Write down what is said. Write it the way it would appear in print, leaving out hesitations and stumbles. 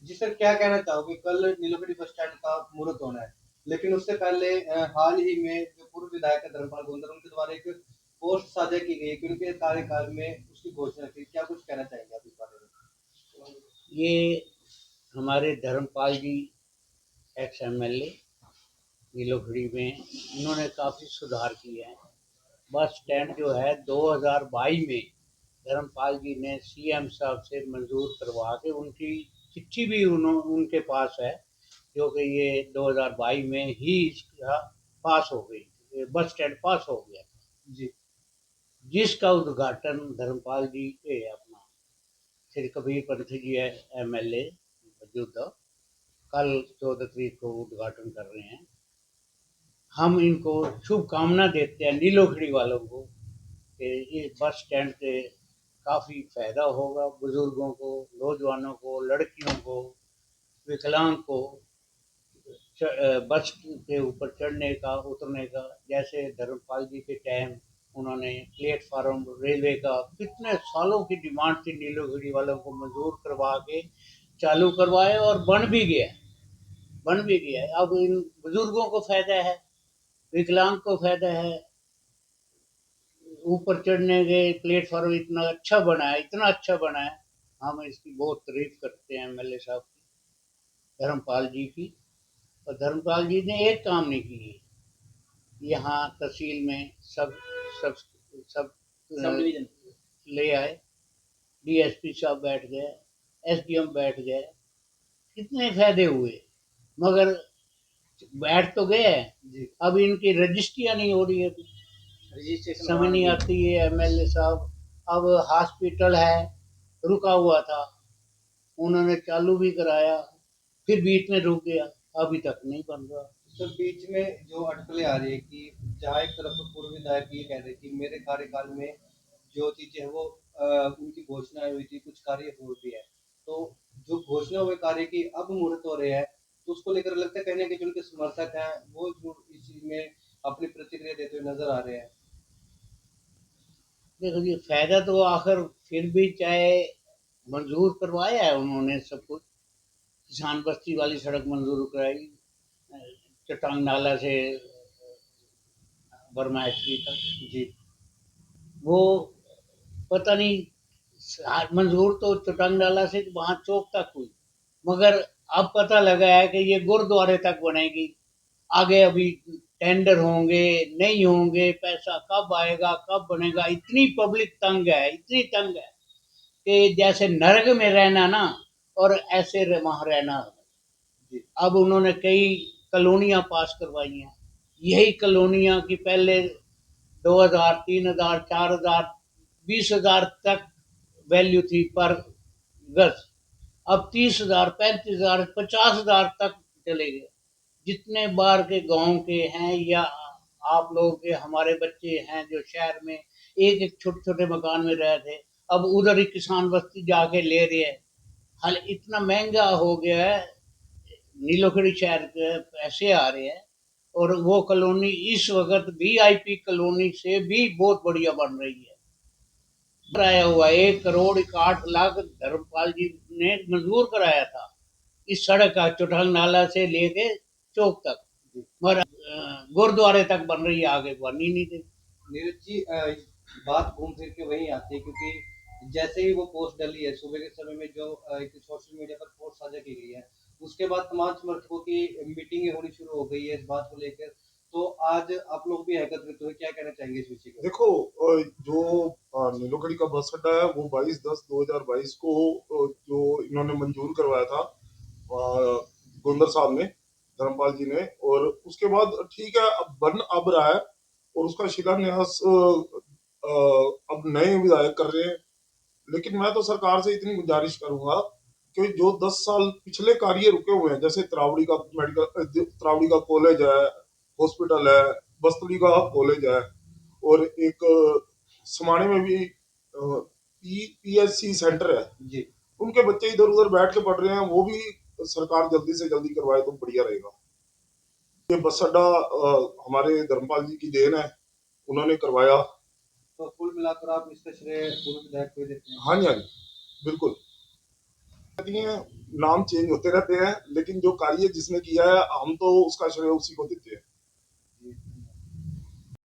जी sir, क्या कहना चाहोगे? कल नीलोखेड़ी बस स्टैंड का मुहूर्त होना है, लेकिन उससे पहले हाल ही में जो पूर्व विधायक है धर्मपाल गोंदर, उनके द्वारा एक पोस्ट साझा की गई है कि उनके कार्यकाल में उसकी घोषणा की। क्या कुछ कहना चाहेंगे आप इस बारे में? ये हमारे धर्मपाल जी एक्स एमएलए नीलोखड़ी में इन्होंने काफ़ी सुधार किए हैं। बस स्टैंड जो है 2022 में धर्मपाल जी ने सीएम साहब से मंजूर करवा के उनकी चिट्ठी भी उनके पास है, जो कि ये 2022 में ही इसका पास हो गई, ये बस स्टैंड पास हो गया, जी। जिसका उद्घाटन धर्मपाल जी के अपना श्री कबीर पंथ जी है एमएलए मौजूदा कल 14 तारीख को उद्घाटन कर रहे हैं। हम इनको शुभकामना देते हैं नीलोखड़ी वालों को कि इस बस स्टैंड से काफ़ी फायदा होगा बुजुर्गों को, नौजवानों को, लड़कियों को, विकलांग को बस के ऊपर चढ़ने का उतरने का। जैसे धर्मपाल जी के टाइम उन्होंने प्लेटफार्म रेलवे का कितने सालों की डिमांड थी, नीलोखड़ी वालों को मंजूर करवा के चालू करवाए और बन भी गया है। अब इन बुजुर्गों को फायदा है, विकलांग को फायदा है। ऊपर चढ़ने के प्लेटफॉर्म इतना अच्छा बना है, इतना अच्छा बना है। हम इसकी बहुत तारीफ करते हैं एमएलए साहब की, धर्मपाल जी की। और धर्मपाल जी ने एक काम नहीं किए, यहाँ तहसील में सब सब सब डिवीजन ले आए, डीएसपी साहब बैठ गए, एसडीएम बैठ गए, कितने फायदे हुए। मगर बैठ तो गए हैं, जी। अब इनकी रजिस्ट्रियाँ नहीं हो रही है, रजिस्ट्रेशन समझ नहीं आती है एमएलए साहब। अब हॉस्पिटल है, रुका हुआ था, उन्होंने चालू भी कराया, फिर बीच में रुक गया, अभी तक नहीं बन रहा। सर, बीच में जो अटकलें आ रही है कि जहाँ एक तरफ तो पूर्व विधायक ये कह रहे कि मेरे कार्यकाल में जो चीजें हैं वो उनकी घोषणाएं हुई थी, कुछ कार्य हो भी है, तो जो घोषणा हुए कार्य की अब मुहूर्त हो रहे हैं, तो उसको लेकर लगता है कहीं ना कहीं जो उनके समर्थक हैं वो जो इस चीज में अपनी प्रतिक्रिया देते हुए नजर आ रहे हैं। देखो जी, फायदा तो आखिर फिर भी चाहे मंजूर करवाया है उन्होंने सब कुछ। किसान बस्ती वाली सड़क मंजूर कराई, चटांग नाला से बर्मा एचपी तक। जी। वो पता नहीं मंजूर तो चटांग नाला से वहां चौक तक हुई, मगर अब पता लगा है कि ये गुरुद्वारे तक बनेगी। आगे अभी टेंडर होंगे, नहीं होंगे, पैसा कब आएगा, कब बनेगा। इतनी पब्लिक तंग है, इतनी तंग है कि जैसे नरक में रहना ना, और ऐसे वहां रहना। जी। अब उन्होंने कई कॉलोनियां पास करवाई हैं। यही कॉलोनियां की पहले 2000, 3000, 4000, 20,000 तक वैल्यू थी पर गज। अब 30,000, 35,000, 50,000 तक चले गए। जितने बाहर के गांव के हैं या आप लोगों के हमारे बच्चे हैं जो शहर में एक एक छोटे छोटे मकान में रहे थे, अब उधर ही किसान बस्ती जाके ले रहे हैं। हाल इतना महंगा हो गया है, नीलोखड़ी शहर के पैसे आ रहे हैं। और वो कॉलोनी इस वक्त वीआईपी कॉलोनी से भी बहुत बढ़िया बन रही है। कराया हुआ 1,61,00,000 धर्मपाल जी ने मंजूर कराया था इस सड़क का, चौठाल नाला से लेके चौक तक। जी। मगर गुरुद्वारे तक बन रही है, आगे बन ही नहीं रही। नीरज जी, बात घूम फिर के वहीं आती है, क्योंकि जैसे ही वो पोस्ट डली है सुबह के समय में, जो एक सोशल मीडिया पर पोस्ट साझा की गई है, उसके बाद तमाम समर्थकों की मीटिंगें होनी शुरू हो गई है इस बात को लेकर। तो आज आप लोग भी एकत्रित हुए, क्या कहना चाहेंगे इस विषय को? देखो, जो नीलोखड़ी का बस अड्डा है वो 22/10/2022 को जो इन्होंने मंजूर करवाया था गोंदर साहब ने, धर्मपाल जी ने, और उसके बाद ठीक है अब बन अब रहा है, और उसका शिलान्यास अब नए विधायक कर रहे हैं। लेकिन मैं तो सरकार से इतनी गुजारिश करूंगा कि जो 10 साल पिछले कार्य रुके हुए हैं, जैसे त्रावड़ी का कॉलेज है, हॉस्पिटल है, बस्तड़ी का कॉलेज है, और एक समाने में भी पीएससी सेंटर है जी, उनके बच्चे इधर उधर बैठ के पढ़ रहे हैं, वो भी सरकार जल्दी से जल्दी करवाए तो बढ़िया रहेगा। ये बस अड्डा हमारे धर्मपाल जी की देन है, उन्होंने करवाया। तो कुल मिलाकर आप इसका श्रेय पूर्व विधायक को देते हैं? हाँ जी, हाँ जी, बिल्कुल। रहती हैं, नाम चेंज होते रहते हैं, लेकिन जो कार्य जिसने किया है हम तो उसका श्रेय उसी को देते हैं।